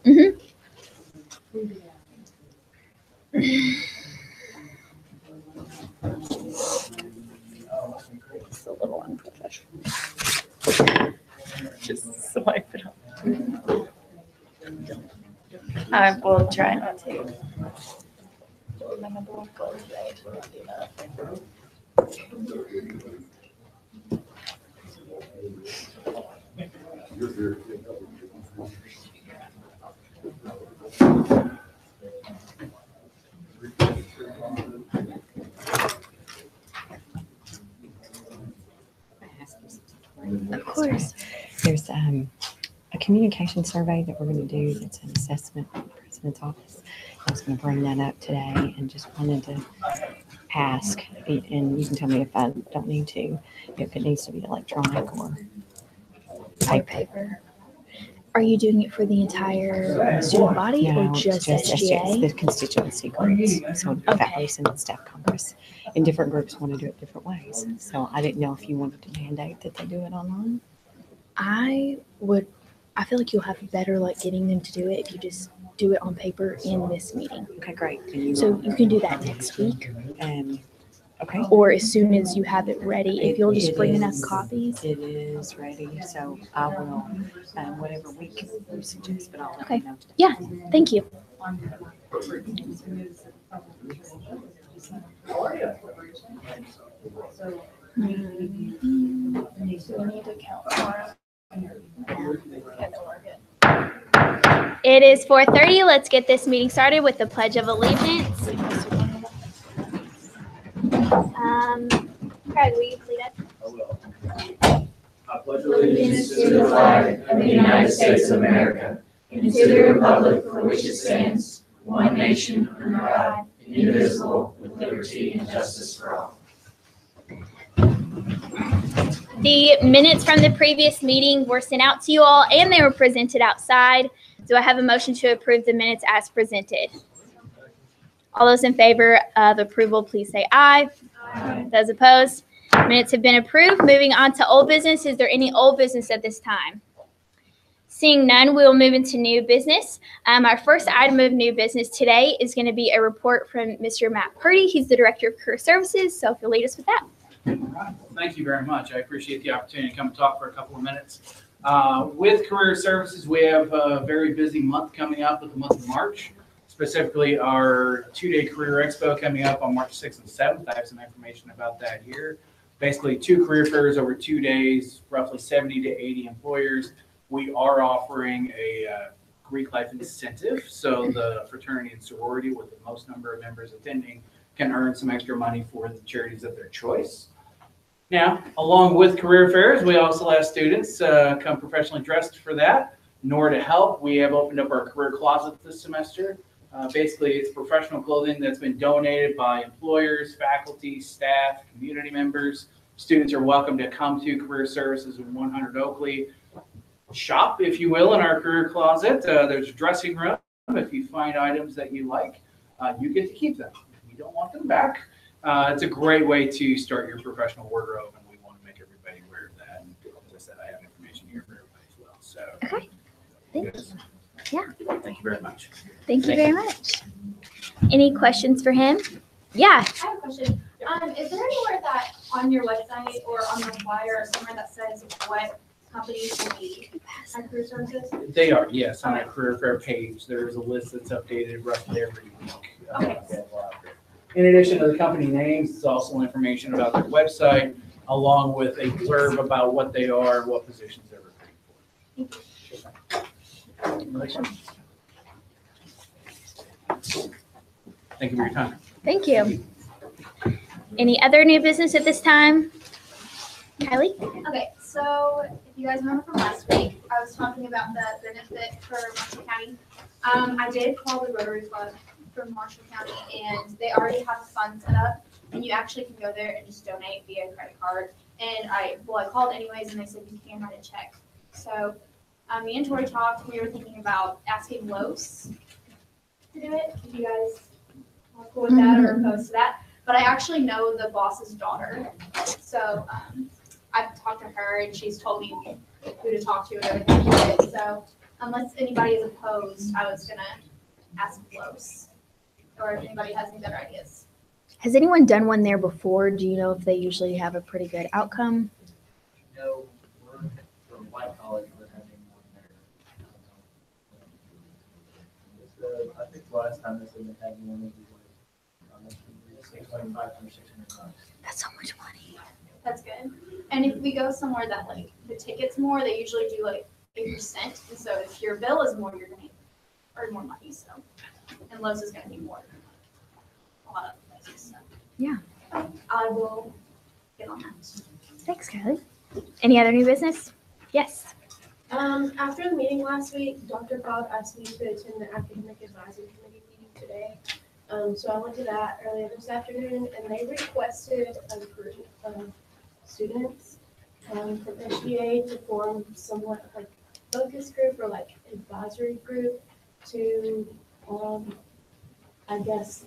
Mm-hmm. It's a little unprofessional. Just swipe it up. I will try not to. My number one goal today is not do that. Of course. There's a communication survey that we're going to do. It's an assessment from the president's office. I was going to bring that up today and just wanted to ask, and you can tell me if I don't need to, if it needs to be electronic or paper. Are you doing it for the entire student body or just SGA? The constituency groups. So faculty, Senate, staff, Congress. And different groups want to do it different ways. So I didn't know if you wanted to mandate that they do it online. I feel like you'll have better luck getting them to do it if you just do it on paper in this meeting. Okay, great. So you can do that next week. Okay. Or as soon as you have it ready, if you'll just bring enough copies. It is ready, so I will, whatever week you suggest, but I'll let you know today. Yeah, thank you. It is 4:30. Let's get this meeting started with the Pledge of Allegiance. Craig, will you lead us? I will. I pledge allegiance to the flag of the United States of America and to the republic for which it stands, one nation under God, indivisible, with liberty and justice for all. The minutes from the previous meeting were sent out to you all, and they were presented outside. Do I have a motion to approve the minutes as presented? All those in favor of approval, please say aye. Aye. Those opposed? Minutes have been approved. Moving on to old business. Is there any old business at this time? Seeing none, we will move into new business. Our first item of new business today is going to be a report from Mr. Matt Purdy. He's the Director of Career Services, so if you'll lead us with that. All right. Well, thank you very much. I appreciate the opportunity to come talk for a couple of minutes. With Career Services, we have a very busy month coming up with the month of March. Specifically, our two-day career expo coming up on March 6th and 7th. I have some information about that here. Basically, 2 career fairs over 2 days, roughly 70 to 80 employers. We are offering a Greek life incentive, so the fraternity and sorority with the most number of members attending can earn some extra money for the charities of their choice. Now, along with career fairs, we also have students come professionally dressed for that. Nor to help, we have opened up our career closet this semester. Basically, it's professional clothing that's been donated by employers, faculty, staff, community members. Students are welcome to come to Career Services in 100 Oakley. Shop, if you will, in our career closet. There's a dressing room. If you find items that you like, you get to keep them. If you don't want them back, it's a great way to start your professional wardrobe, and we want to make everybody aware of that. And as I said, I have information here for everybody as well. So, Okay. Thanks. Yeah. Thank you very much. Thank you very much. Any questions for him? Yeah. I have a question. Is there anywhere that on your website or on the flyer or somewhere that says what companies will be on Career Services? They are, yes. On our career fair page, there's a list that's updated roughly every week. Okay. In addition to the company names, there's also information about their website, along with a blurb about what they are and what positions they're recruiting for. Thank you for your time. Thank you. Any other new business at this time? Kylie? Okay, so if you guys remember from last week, I was talking about the benefit for Marshall County. I did call the Rotary Club from Marshall County, and they already have a fund set up, and you actually can go there and just donate via credit card. And I called anyways, and they said you can write a check. So me and Tori talked. We were thinking about asking Los to do it. If you guys are cool with that or opposed to that. But I actually know the boss's daughter. So I've talked to her, and she's told me who to talk to and everything. So unless anybody is opposed, I was gonna ask close. Or if anybody has any better ideas. Has anyone done one there before? Do you know if they usually have a pretty good outcome? No, we're from White College, we're having one there. I think the last time they said they had one, it was like $625 or $600. That's so much money. That's good. And if we go somewhere that like the ticket's more, they usually do like 8%. And so if your bill is more, you're gonna earn more money. So, and Lowe's is gonna be more. A lot of places. So. Yeah. I will get on that. Thanks, Kylie. Any other new business? Yes. After the meeting last week, Dr. Cobb asked me to attend the academic advisory committee meeting today. So I went to that earlier this afternoon, and they requested a group of students from SGA to form somewhat like focus group or like advisory group to, I guess,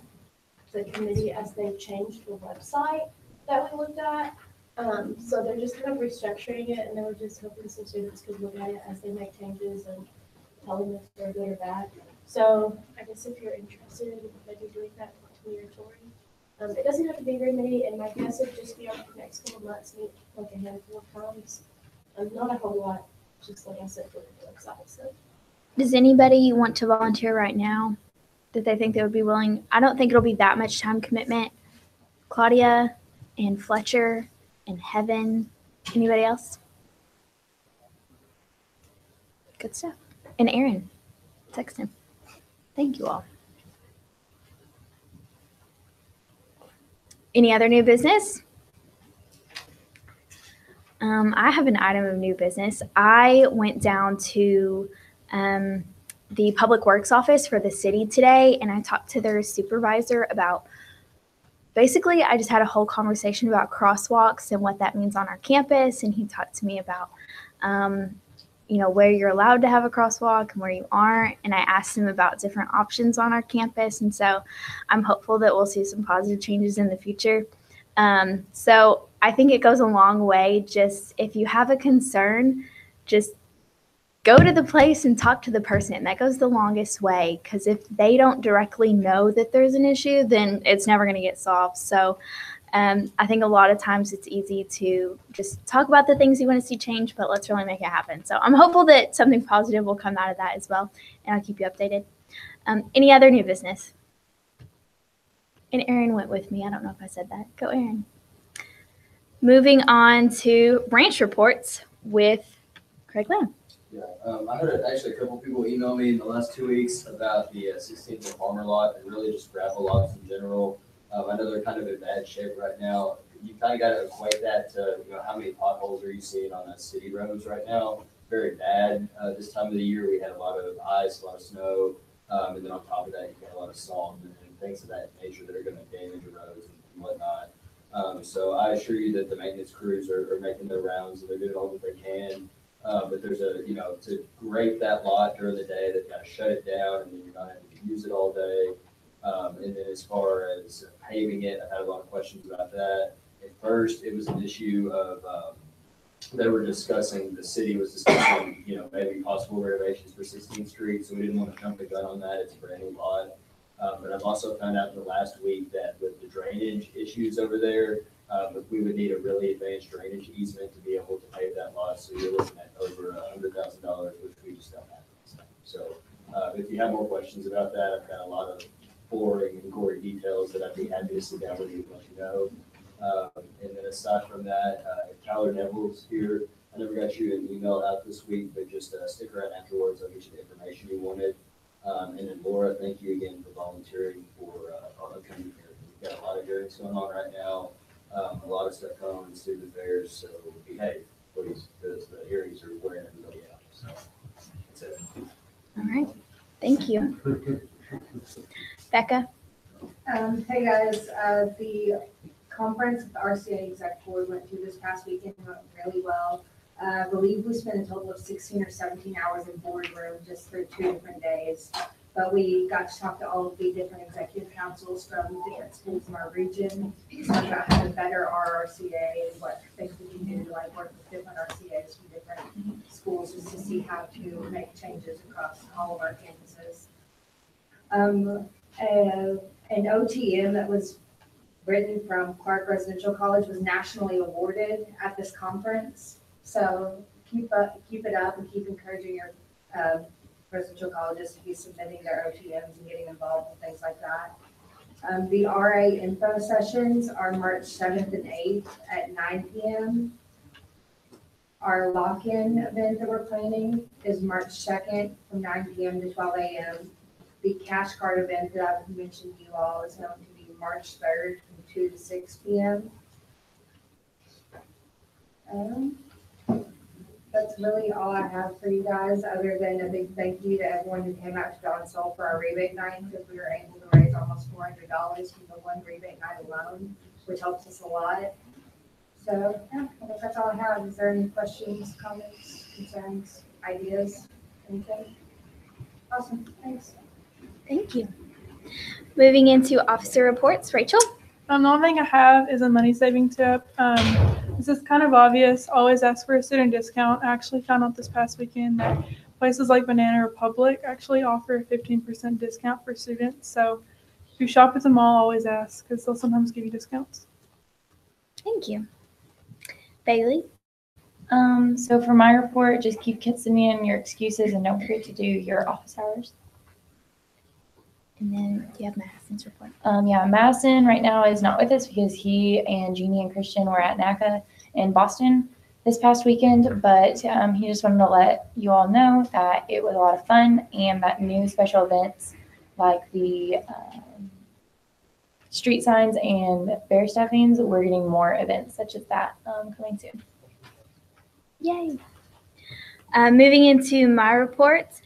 the committee as they changed the website that we looked at. So they're just kind of restructuring it, and they were just hoping some students could look at it as they make changes and tell them if they're good or bad. So I guess if you're interested in maybe doing that with me or Tori, it doesn't have to be very many, and my guess would just be over the next couple of months, meet like a handful of times. Not a whole lot, just like I said, for the website. So. Does anybody want to volunteer right now that they think they would be willing? I don't think it'll be that much time commitment. Claudia and Fletcher and Heaven. Anybody else? Good stuff. And Aaron. Text him. Thank you all. Any other new business? I have an item of new business. I went down to the Public Works office for the city today, and I talked to their supervisor about, basically, I just had a whole conversation about crosswalks and what that means on our campus, and he talked to me about, where you're allowed to have a crosswalk and where you aren't, and I asked him about different options on our campus, and so I'm hopeful that we'll see some positive changes in the future. So I think it goes a long way. Just if you have a concern, just go to the place and talk to the person. That goes the longest way, because if they don't directly know that there's an issue, then it's never going to get solved. So I think a lot of times it's easy to just talk about the things you want to see change, but let's really make it happen. So I'm hopeful that something positive will come out of that as well, and I'll keep you updated. Any other new business? And Aaron went with me. I don't know if I said that. Go, Aaron. Moving on to branch reports with Craig Lamb. Yeah, I had actually a couple people email me in the last 2 weeks about the 16th Palmer lot and really just gravel lots in general. I know they're kind of in bad shape right now. You kind of got to equate that to how many potholes are you seeing on the city roads right now? Very bad. This time of the year we had a lot of ice, a lot of snow, and then on top of that you got a lot of salt and things of that nature that are going to damage your roads and whatnot. So I assure you that the maintenance crews are making their rounds and they're doing all that they can. But there's to grate that lot during the day, they've got to shut it down and then you're not having to use it all day. And then as far as paving it, I've had a lot of questions about that. At first, it was an issue of, the city was discussing, maybe possible renovations for 16th Street. So we didn't want to jump the gun on that. It's a brand new lot. But I've also found out in the last week that with the drainage issues over there, we would need a really advanced drainage easement to be able to pave that lot. So you're looking at over $100,000, which we just don't have this time. So if you have more questions about that, I've got a lot of boring and gory details that I'd be happy to sit down with you and let you know. And then aside from that, Tyler Neville's here. I never got you an email out this week, but just stick around afterwards. I'll get you the information you wanted. And then Laura, thank you again for volunteering for our upcoming hearing. We've got a lot of hearings going on right now. A lot of stuff going on in student affairs, so behave, please, because the hearings are wearing everybody out. So that's it. All right. Thank you. Becca? Hey guys, the conference with the RCA Exec Board went through this past weekend, went really well. I believe we spent a total of 16 or 17 hours in boardroom just for 2 different days. But we got to talk to all of the different executive councils from different schools in our region, talk about how to better our RCA and what things we can do to work with different RCAs from different different schools just to see how to make changes across all of our campuses. An OTM that was written from Clark Residential College was nationally awarded at this conference. So keep it up and keep encouraging your residential colleges to be submitting their OTMs and getting involved with things like that. The RA info sessions are March 7th and 8th at 9 p.m. Our lock-in event that we're planning is March 2nd from 9 p.m. to 12 a.m. The cash card event that I've mentioned to you all is going to be March 3rd from 2 to 6 p.m. That's really all I have for you guys, other than a big thank you to everyone who came out to Dawn Soul for our rebate night, because we were able to raise almost $400 from the one rebate night alone, which helps us a lot. So, yeah, I think that's all I have. Is there any questions, comments, concerns, ideas, anything? Awesome, thanks. Thank you. Moving into officer reports, Rachel? The only thing I have is a money saving tip. This is kind of obvious. Always ask for a student discount. I actually found out this past weekend that places like Banana Republic actually offer a 15% discount for students. So if you shop at the mall, always ask because they'll sometimes give you discounts. Thank you. Bailey? So for my report, just keep sending in your excuses and don't forget to do your office hours. And then do you have Madison's report? Yeah, Madison right now is not with us because he and Jeannie and Christian were at NACA in Boston this past weekend, but he just wanted to let you all know that it was a lot of fun and that new special events like the street signs and bear stuffings, we're getting more events such as that coming soon. Yay. Moving into my reports.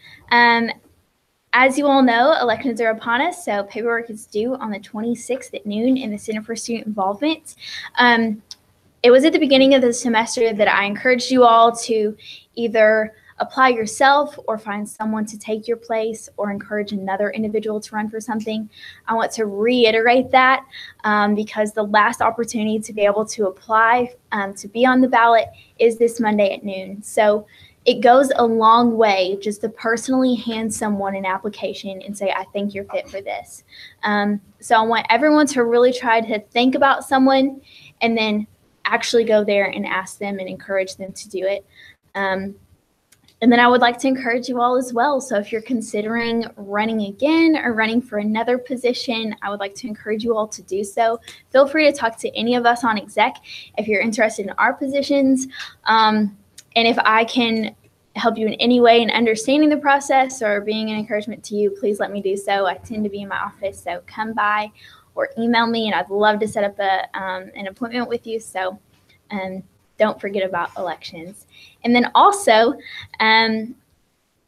As you all know, elections are upon us, so paperwork is due on the 26th at noon in the Center for Student Involvement. It was at the beginning of the semester that I encouraged you all to either apply yourself or find someone to take your place or encourage another individual to run for something. I want to reiterate that because the last opportunity to be able to apply to be on the ballot is this Monday at noon. So it goes a long way just to personally hand someone an application and say, I think you're fit for this. So I want everyone to really try to think about someone and then actually go there and ask them and encourage them to do it. And then I would like to encourage you all as well. So if you're considering running again or running for another position, I would like to encourage you all to do so. Feel free to talk to any of us on exec if you're interested in our positions. And if I can help you in any way in understanding the process or being an encouragement to you, please let me do so. I tend to be in my office, so come by or email me, and I'd love to set up an appointment with you. So don't forget about elections. And then also,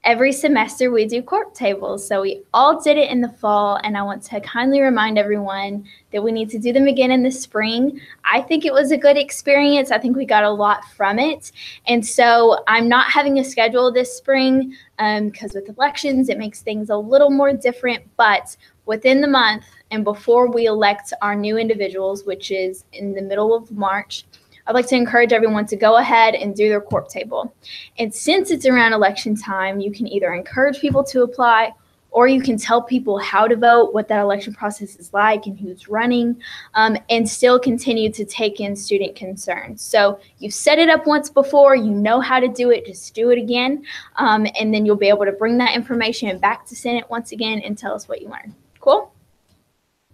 every semester we do corp tables. So we all did it in the fall, and I want to kindly remind everyone that we need to do them again in the spring. I think it was a good experience. I think we got a lot from it. And so I'm not having a schedule this spring because with elections, it makes things a little more different. But within the month and before we elect our new individuals, which is in the middle of March, I'd like to encourage everyone to go ahead and do their corp table. And since it's around election time, you can either encourage people to apply or you can tell people how to vote, what that election process is like and who's running, and still continue to take in student concerns. So you've set it up once before, you know how to do it, just do it again. And then you'll be able to bring that information back to Senate once again and tell us what you learned. Cool?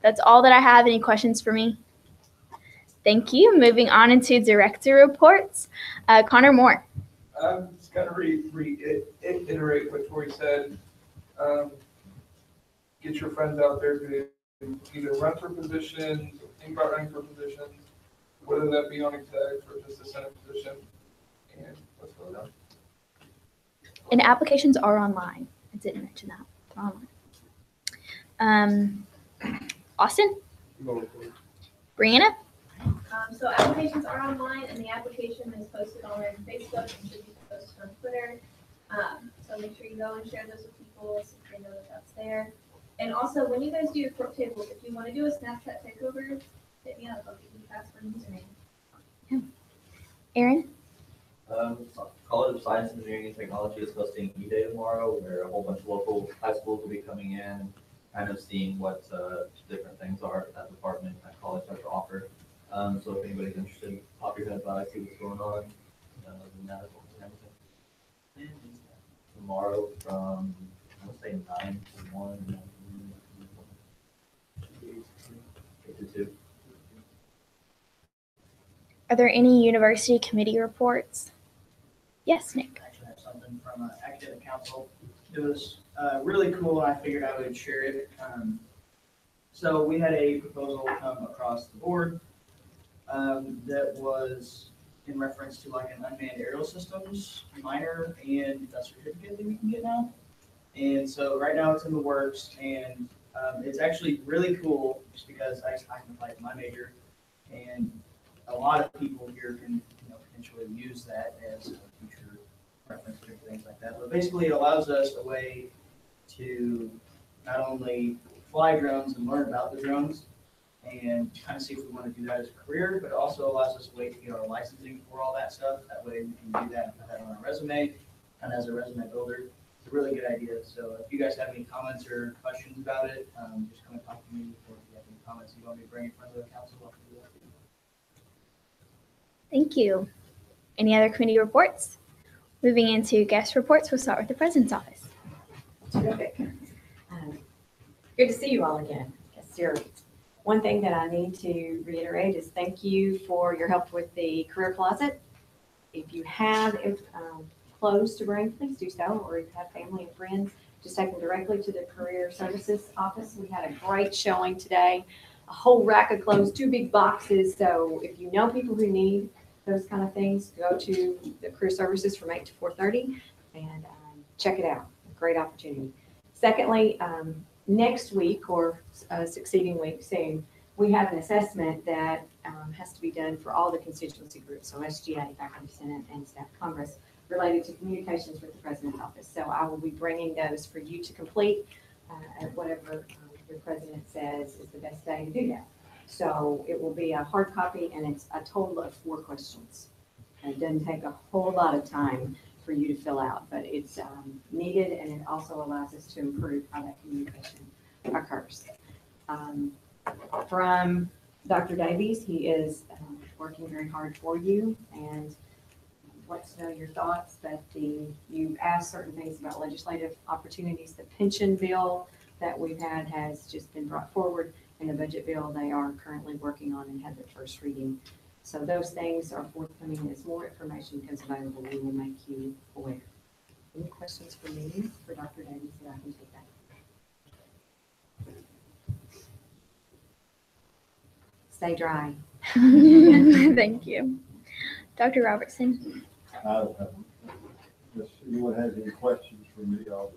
That's all that I have. Any questions for me? Thank you. Moving on into director reports. Connor Moore. I'm just going to reiterate what Tori said. Get your friends out there to either run for positions or think about running for positions, whether that be on exec or just a Senate position. And let's go down. And applications are online. I didn't mention that. They're online. Austin? Brianna? So applications are online, and the application is posted on Facebook and should be posted on Twitter. So make sure you go and share those with people so they know that that's there. And also, when you guys do your corp tables, if you want to do a Snapchat takeover, hit me up. I'll give you the password and username. Aaron? College of Science, Engineering, and Technology is hosting E-Day tomorrow, where a whole bunch of local high schools will be coming in, kind of seeing what different things are that department at college has to offer. So if anybody's interested, pop your head by, see what's going on. Other than that, everything. Tomorrow from, I want to say 9 to 1, 8 to 2. Are there any university committee reports? Yes, Nick. I actually have something from academic council. It was really cool, and I figured I would share it. So we had a proposal come across the board that was in reference to like an unmanned aerial systems minor and a certificate that we can get now. And so right now it's in the works, and it's actually really cool just because I can apply to my major, and a lot of people here can potentially use that as a future reference to things like that. But basically, it allows us a way to not only fly drones and learn about the drones and kind of see if we want to do that as a career, but it also allows us a way to get our licensing for all that stuff. That way we can do that and put that on our resume, and as a resume builder. It's a really good idea. So if you guys have any comments or questions about it, just come and talk to me, or if you have any comments you want me to bring in front of the council, I'll do that. Thank you. Any other committee reports? Moving into guest reports, we'll start with the President's Office. Terrific. Good to see you all again. Yes, sir. One thing that I need to reiterate is thank you for your help with the career closet. If you have clothes to bring, please do so, or if you have family and friends, just take them directly to the Career Services Office. We had a great showing today, a whole rack of clothes, 2 big boxes. So if you know people who need those kind of things, go to the Career Services from 8 to 4:30 and check it out. Great opportunity. Secondly, next week or succeeding week soon, we have an assessment that has to be done for all the constituency groups, so SGA, Faculty Senate, and Staff Congress, related to communications with the President's Office. So I will be bringing those for you to complete at whatever your President says is the best day to do that. So it will be a hard copy, and it's a total of 4 questions. It doesn't take a whole lot of time for you to fill out, but it's needed, and it also allows us to improve how that communication occurs. From Dr. Davies, he is working very hard for you and wants to know your thoughts, but you asked certain things about legislative opportunities. The pension bill that we've had has just been brought forward, and the budget bill they are currently working on and had their first reading. So those things are forthcoming. As more information becomes available, we will make you aware. Any questions for me, for Dr. Davies, that I can take that? Stay dry. Thank you. Dr. Robertson. If anyone has any questions for me, I'll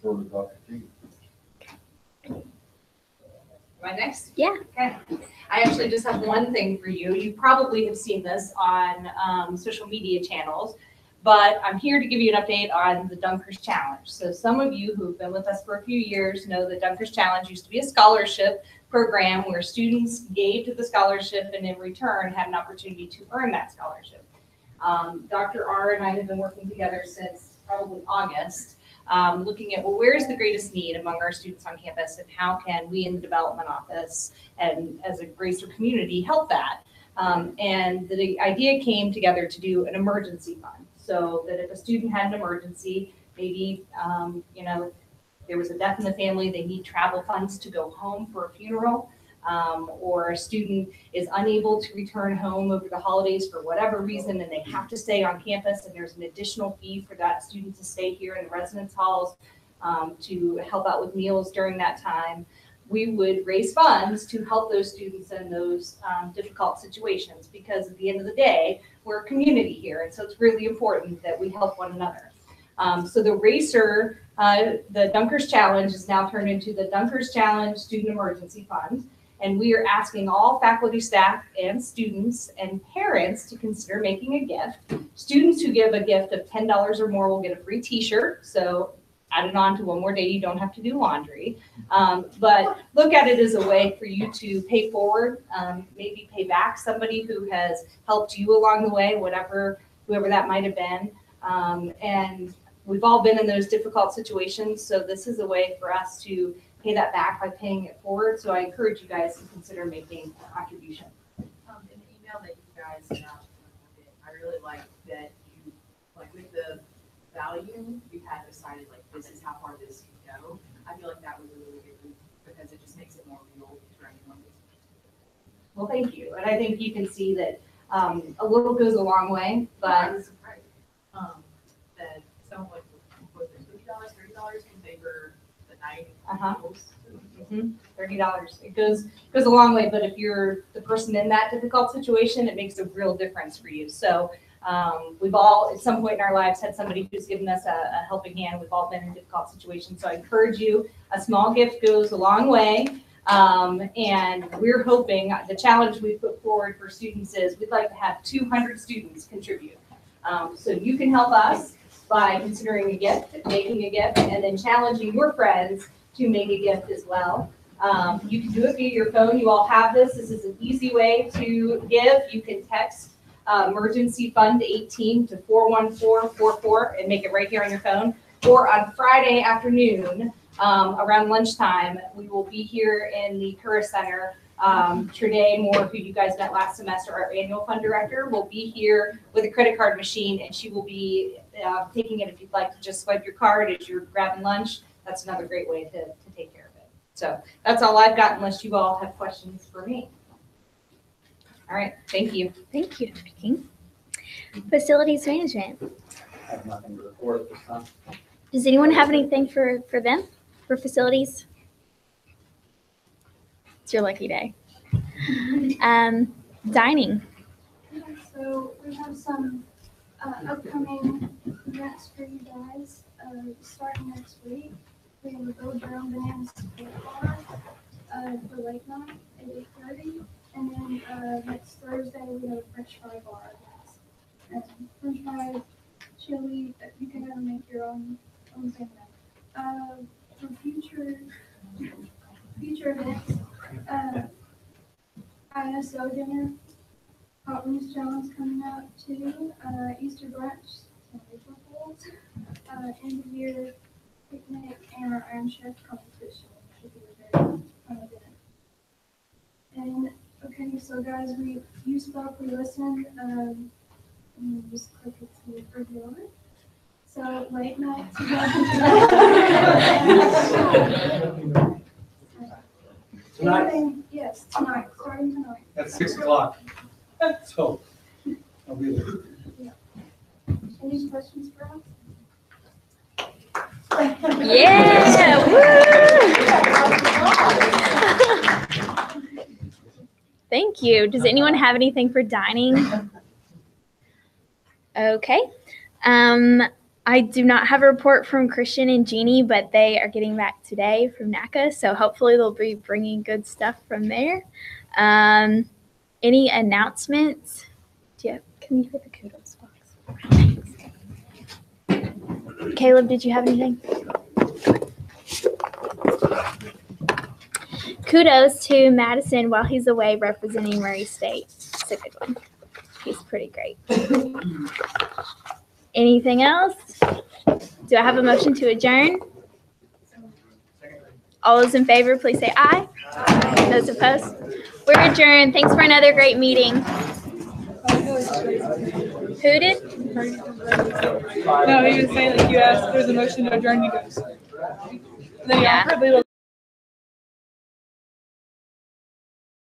defer to Dr. King. Am I next? Yeah. Okay. I actually just have one thing for you. You probably have seen this on social media channels, but I'm here to give you an update on the Dunkers Challenge. So some of you who've been with us for a few years know that Dunkers Challenge used to be a scholarship program where students gave to the scholarship and in return had an opportunity to earn that scholarship. Dr. R and I have been working together since probably August, looking at, well, where's the greatest need among our students on campus, and how can we in the development office and as a Gracer community help that? And the idea came together to do an emergency fund, so that if a student had an emergency, maybe there was a death in the family, they need travel funds to go home for a funeral, or a student is unable to return home over the holidays for whatever reason, and they have to stay on campus, and there's an additional fee for that student to stay here in the residence halls to help out with meals during that time. We would raise funds to help those students in those difficult situations, because at the end of the day, we're a community here, and so it's really important that we help one another. So the RACER, the Dunkers Challenge, is now turned into the Dunkers Challenge Student Emergency Fund. And we are asking all faculty, staff, and students and parents to consider making a gift. Students who give a gift of $10 or more will get a free t-shirt. So added on to one more day, you don't have to do laundry. But look at it as a way for you to pay forward, maybe pay back somebody who has helped you along the way, whatever whoever that might have been. And we've all been in those difficult situations, so this is a way for us to pay that back by paying it forward. So I encourage you guys to consider making a contribution. In the email that you guys sent out, I really like that you, like with the value, you had decided like this is how far this can go. I feel like that was a really good move because it just makes it more real for anyone. Well, thank you. And I think you can see that a little goes a long way, but I was surprised that someone was it $50, $30 can favor the night. $30. It goes a long way, but if you're the person in that difficult situation, it makes a real difference for you. So we've all, at some point in our lives, had somebody who's given us a helping hand. We've all been in difficult situations. So I encourage you, a small gift goes a long way. And we're hoping, the challenge we put forward for students is we'd like to have 200 students contribute. So you can help us by considering a gift, making a gift, and then challenging your friends to make a gift as well. You can do it via your phone. You all have this. This is an easy way to give. You can text emergency fund 18 to 41444 and make it right here on your phone. Or on Friday afternoon, around lunchtime, we will be here in the Curra Center. Trinae Moore, who you guys met last semester, our annual fund director, will be here with a credit card machine, and she will be taking it if you'd like to just swipe your card as you're grabbing lunch. That's another great way to take care of it. So that's all I've got, unless you all have questions for me. All right, thank you. Thank you, Dr. King. Facilities management. I have nothing to report at this time. Does anyone have anything for them, for facilities? It's your lucky day. Dining. So we have some upcoming events for you guys. Starting next week, we have a Build Your Own Bananas bar for late night at 8:30, and then next Thursday we have a French fry bar. French fry, chili, you can have make your own thing. For future events, ISO dinner, hot wings challenge coming up too, Easter brunch, end of year picnic, and our Iron Chef competition should be a very fun event. And okay, so guys, you spoke, we listened, and just click it to review it. So late night Tonight? Yes, tonight, starting tonight. At 6 o'clock. So, I'll be there. Any questions for us? Yeah, woo! Thank you. Does anyone have anything for dining? Okay. I do not have a report from Christian and Jeannie, but they are getting back today from NACA, so hopefully they'll be bringing good stuff from there. Any announcements? Can you hit the kudos box? Caleb, did you have anything? Kudos to Madison while he's away representing Murray State. It's a good one. He's pretty great. Anything else? Do I have a motion to adjourn? All those in favor, please say aye. Aye. Those opposed? We're adjourned. Thanks for another great meeting. Who did? No, he was saying like you asked if there's a motion to adjourn, you guys. And then you awkwardly looked